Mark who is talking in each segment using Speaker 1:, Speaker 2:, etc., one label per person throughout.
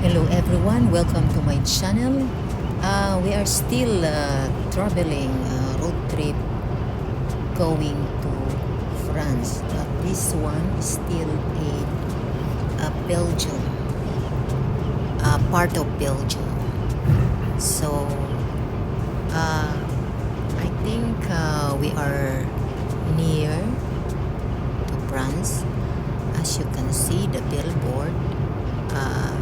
Speaker 1: Hello everyone, welcome to my channel. We are still traveling road trip going to France, but this one is still in Belgium, part of Belgium. So uh, I think we are near to France. As you can see, the billboard. Uh,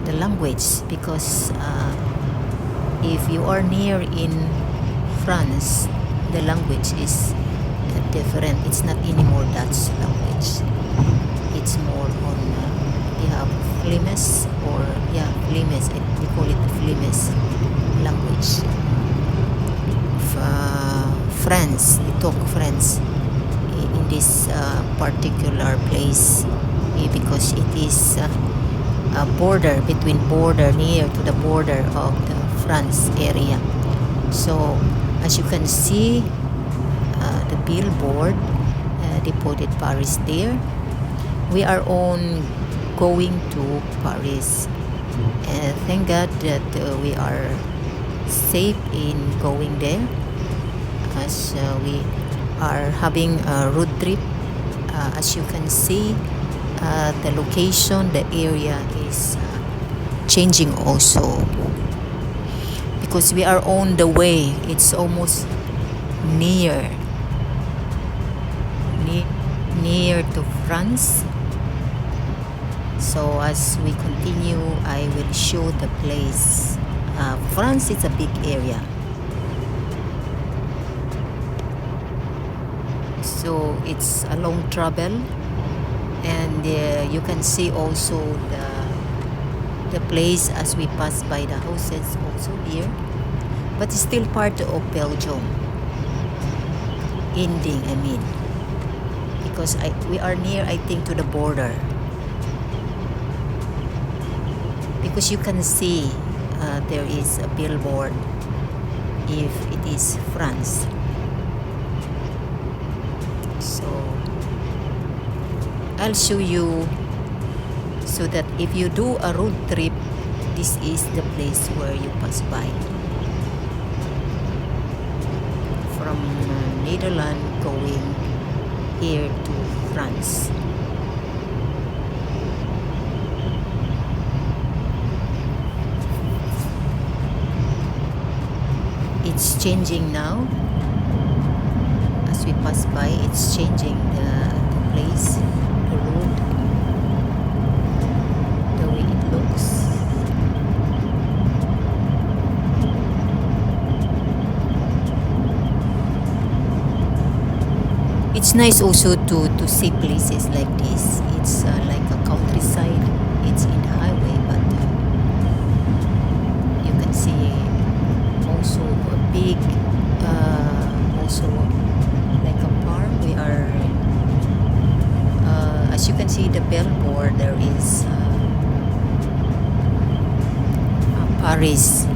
Speaker 1: the language, because if you are near in France, the language is different. It's not anymore Dutch language. It's more on we have Flemish, or Flemish. We call it Flemish language. France, we talk French in this particular place because it is a border near to the border of the France area. So as you can see, the billboard, they put it Paris there. We are on going to Paris, and thank God that we are safe in going there, as we are having a road trip. As you can see, the location, the area is changing also, because we are on the way. It's almost near to France. So as we continue, I will show the place. France is a big area, so it's a long travel, and you can see also the place as we pass by the houses also here, but it's still part of Belgium. Ending, I mean, because we are near, I think, to the border, because you can see there is a billboard if it is France. So I'll show you, so that if you do a road trip, this is the place where you pass by. From Netherlands going here to France. It's changing now. As we pass by, it's changing the place, the road, the way it looks. It's nice also to see places like this. It's like a countryside. It's in the highway, but you can see also a big, also like a park. We are, as you can see, the billboard, there is Paris,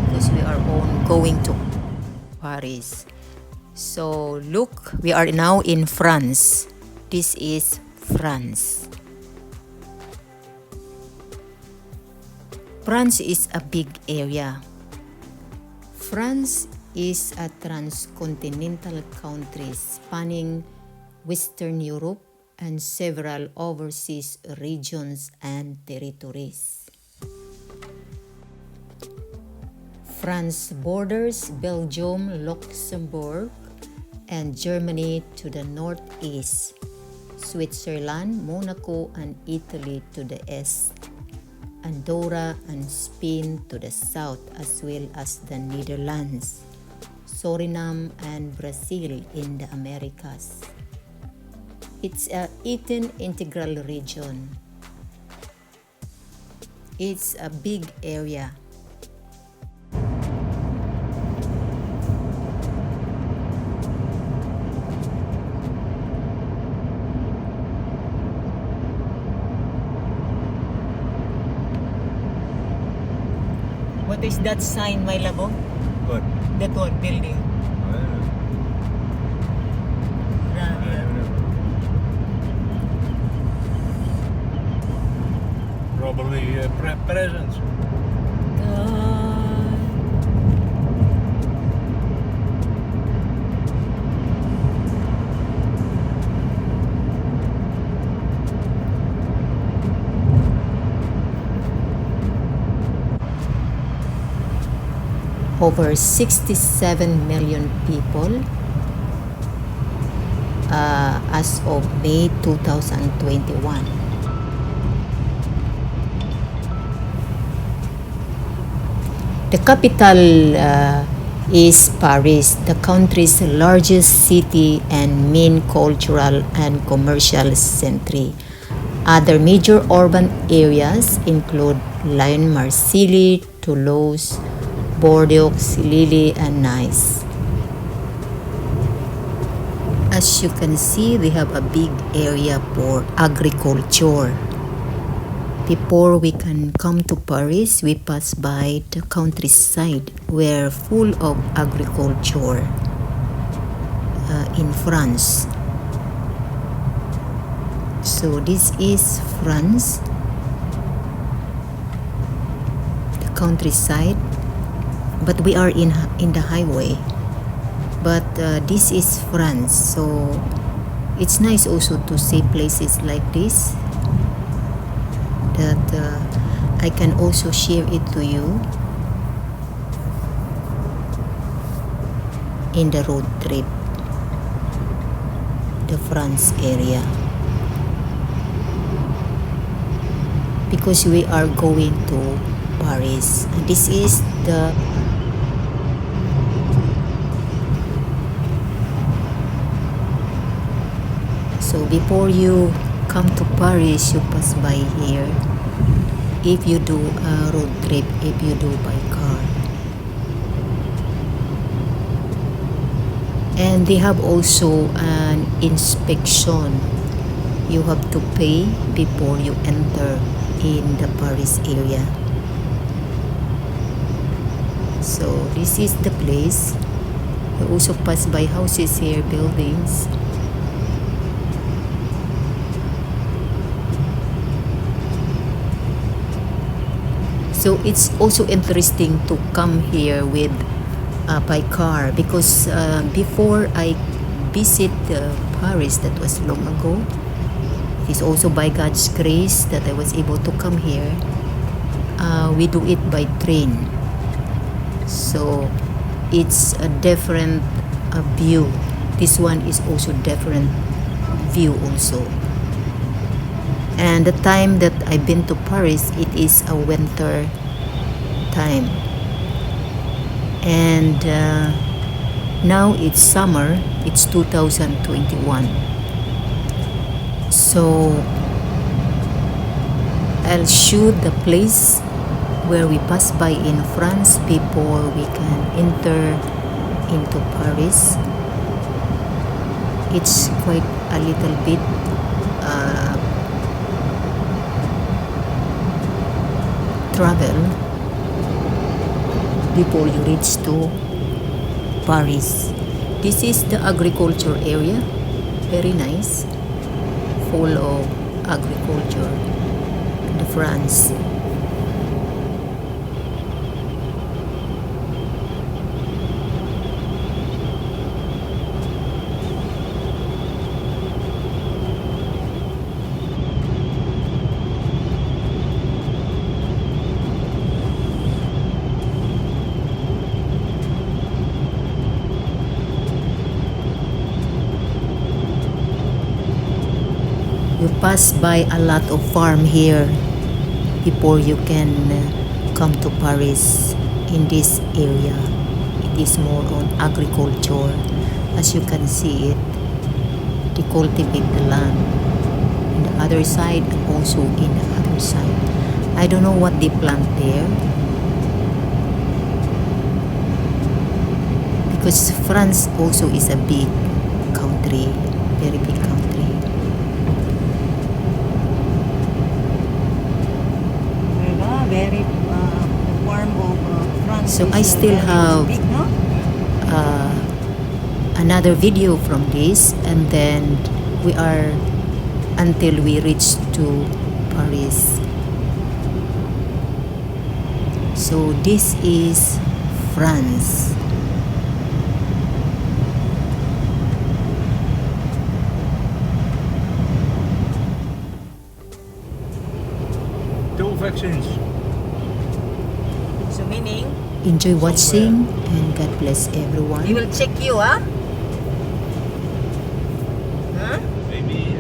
Speaker 1: because we are on going to Paris. So look, we are now in France. This is France. France is a big area. France is a transcontinental country spanning Western Europe and several overseas regions and territories. France borders Belgium, Luxembourg, and Germany to the northeast, Switzerland, Monaco, and Italy to the east, Andorra and Spain to the south, as well as the Netherlands, Suriname, and Brazil in the Americas. It's a 18 integral region. It's a big area. What is that sign, my labo?
Speaker 2: What?
Speaker 1: That one, building.
Speaker 2: probably presents.
Speaker 1: Over 67 million people as of May 2021. The capital is Paris, the country's largest city and main cultural and commercial center. Other major urban areas include Lyon, Marseille, Toulouse, Bordeaux, Lille, and Nice. As you can see, they have a big area for agriculture. Before we can come to Paris, we pass by the countryside where full of agriculture in France. So this is France, the countryside, but we are in the highway. But this is France, so it's nice also to see places like this, that I can also share it to you in the road trip, the France area, because we are going to Paris. And this is the so before you come to Paris, you pass by here if you do a road trip, if you do by car. And they have also an inspection. You have to pay before you enter in the Paris area. So this is the place. You also pass by houses here, buildings. So it's also interesting to come here with by car, because before I visit Paris, that was long ago. It's also by God's grace that I was able to come here. We do it by train, so it's a different view. This one is also different view also. And the time that I've been to Paris, it is a winter time. And now it's summer, it's 2021. So I'll shoot the place where we pass by in France before we can enter into Paris. It's quite a little bit travel before you reach to Paris. This is the agriculture area, very nice, full of agriculture in France. You pass by a lot of farm here before you can come to Paris. In this area, it is more on agriculture. As you can see it, they cultivate the land on the other side and also in the other side. I don't know what they plant there, because France also is a big country, very big country.
Speaker 3: Very warm of France.
Speaker 1: So I still have
Speaker 3: big, no?
Speaker 1: another video from this, and then we are until we reach to Paris. So this is France.
Speaker 2: Two vaccines.
Speaker 3: So meaning,
Speaker 1: Enjoy watching and God bless
Speaker 3: he
Speaker 1: everyone.
Speaker 3: will check you, huh? Huh?
Speaker 2: Maybe.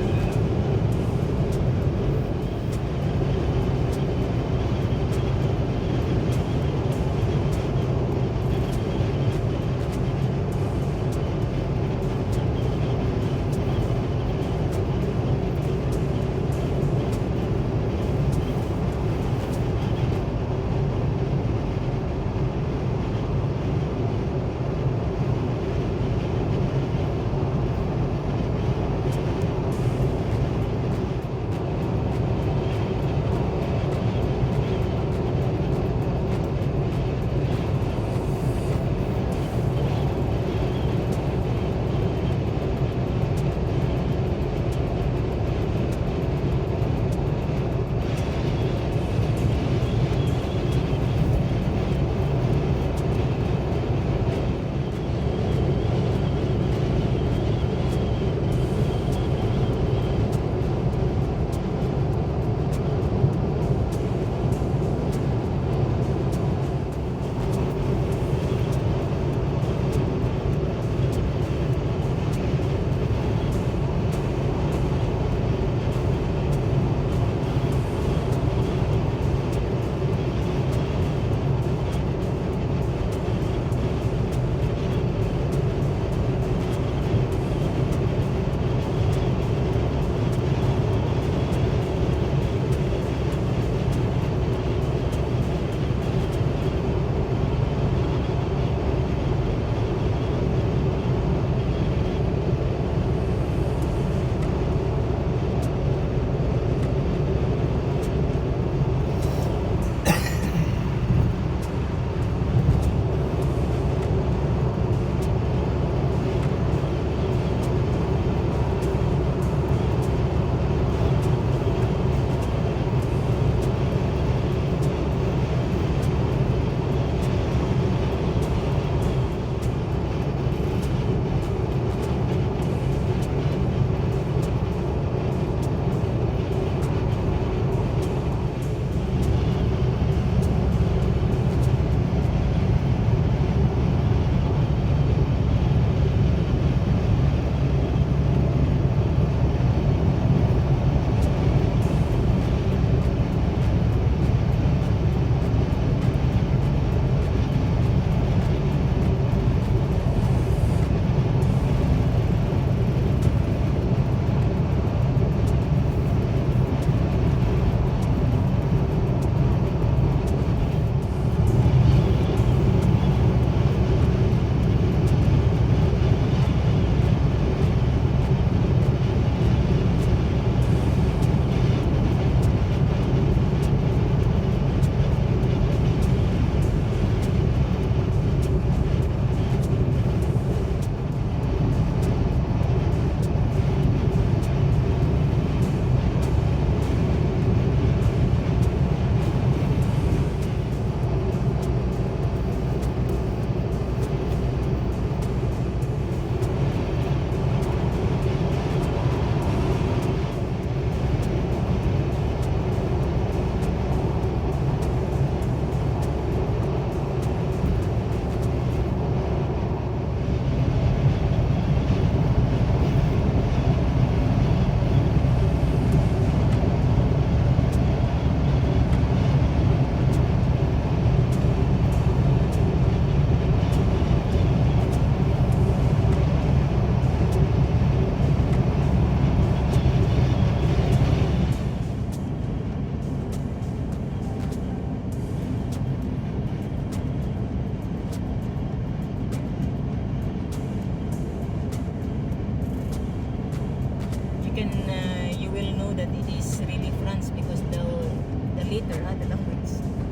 Speaker 3: the language.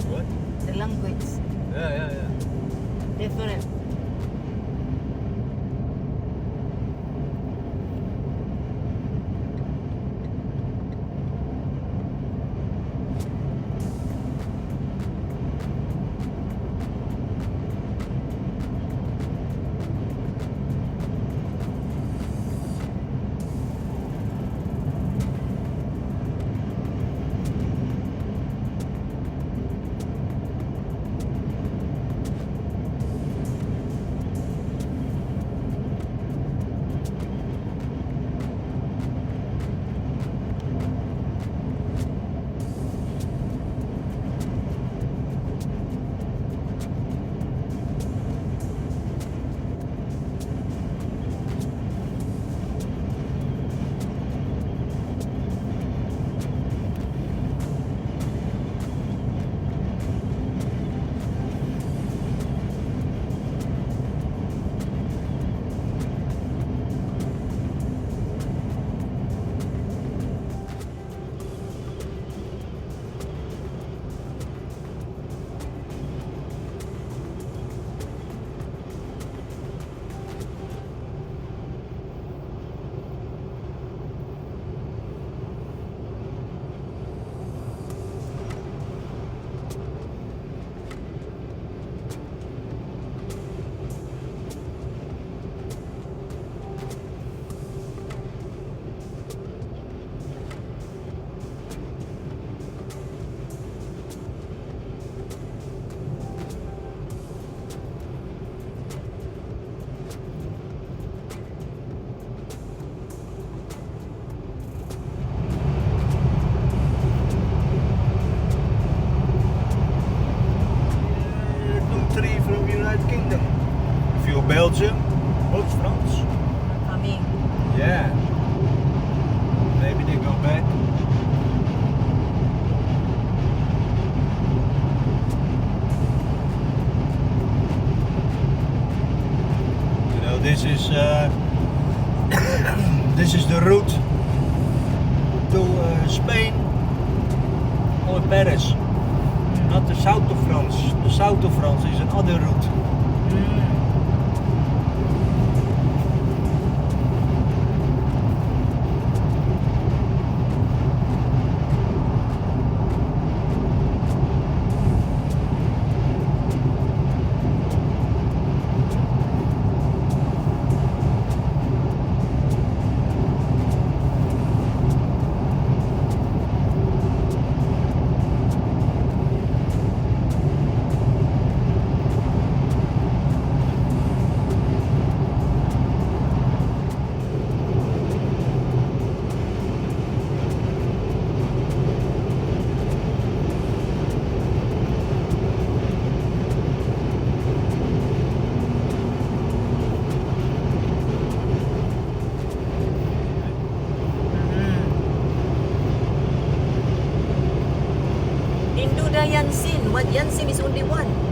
Speaker 2: What?
Speaker 3: The language.
Speaker 2: Yeah.
Speaker 3: Different.
Speaker 2: Belgium, most France.
Speaker 3: Coming.
Speaker 2: Yeah. Maybe they go back. You know, this is this is the route to Spain or Paris. Not the south of France. The south of France is another route.
Speaker 3: Didn't do the Yansin. What Yansin is only one.